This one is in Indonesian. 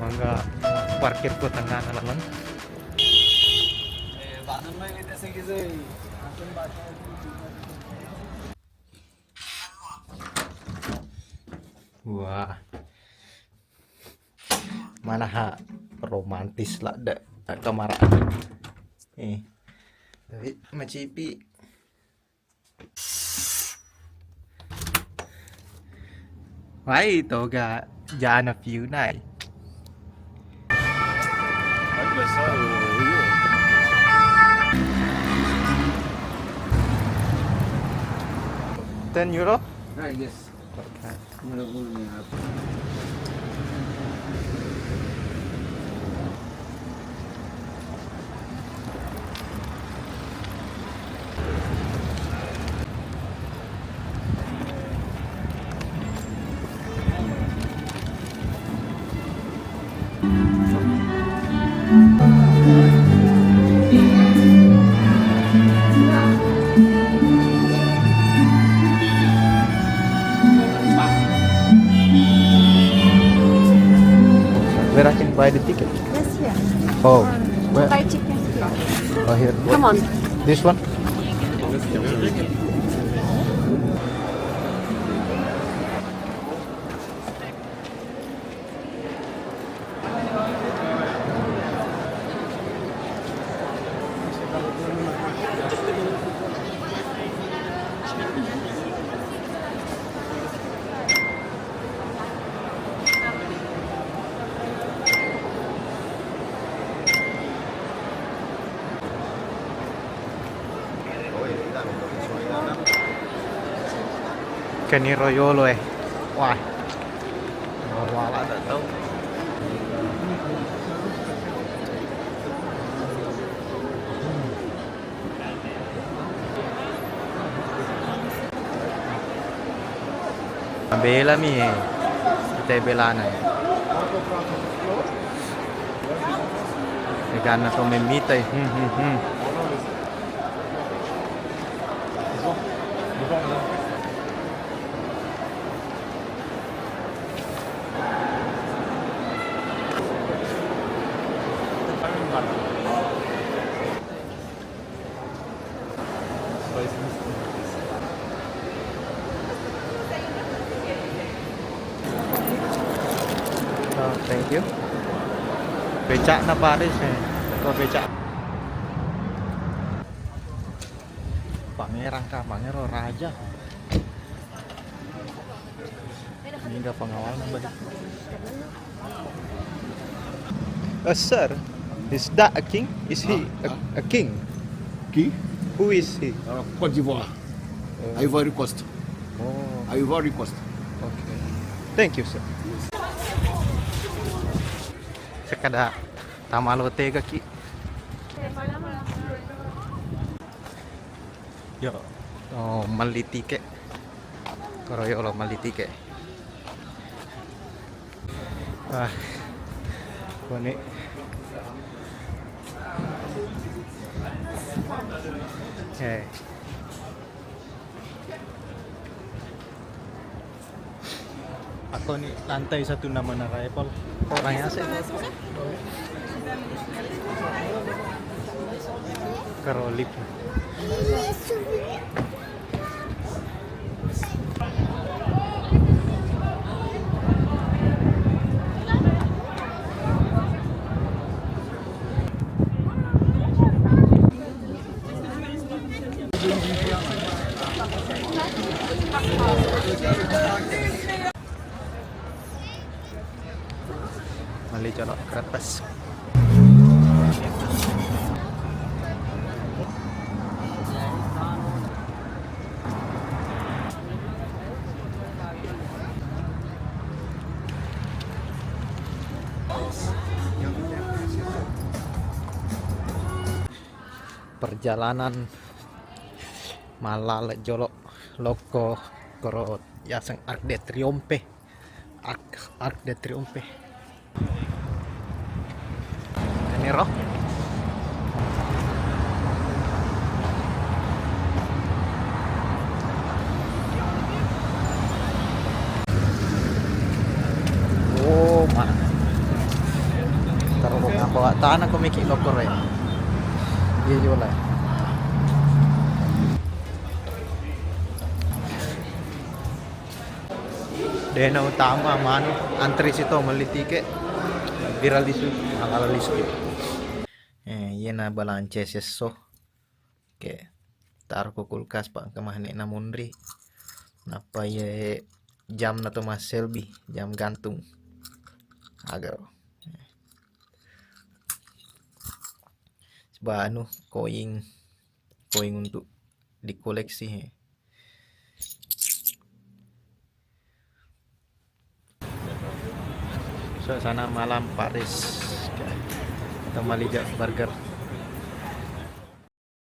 Mangga parkir ko tengah naman. Wah, mana ha romantis lah dak kamar tapi macipi wah itu ga jana view nai €10. Right, yes. Okay. Where I can buy the ticket? Yes, here. Oh, where? Buy chickens here. Oh, here. Come on. This one? Kenny Royolo wah wala tak tahu bela mi kita belana Gana to memita Thank you. Becak na Paris Ito becak. Pangeran kah? Pangeran raja. Ini enggak pengawal nambah. Sir, is that a king? Is he a king? King? Who is he? Côte d'Ivoire. Ivory Coast. Oh, Ivory Coast. okay. Thank you, sir. Sekada tamalote kaki. Yo, oh maliti ke. Koroyo lo maliti ke. Ah, kone. Hey. Ako ni lantai satu nama Apple. Orangnya asik. Karolip. Mali colok ke atas. perjalanan Malala Jolok Loko Korot Yaseng Arc de Triomphe. Arc de Triomphe. Ini roh. Oh, mana? Taruh bawa tanah ko mikir lokor ya. Iya juga lah. Dena utama manu antri situ beli tiket viral di situ ala listrik. Iya na balance seso. Oke. Taruh ke kulkas pak kemana na mundri. Napa ye jam na Thomas Shelby, jam gantung. Agak. Sebab anu koin untuk dikoleksi. Suasana malam Paris atau Malija Burger.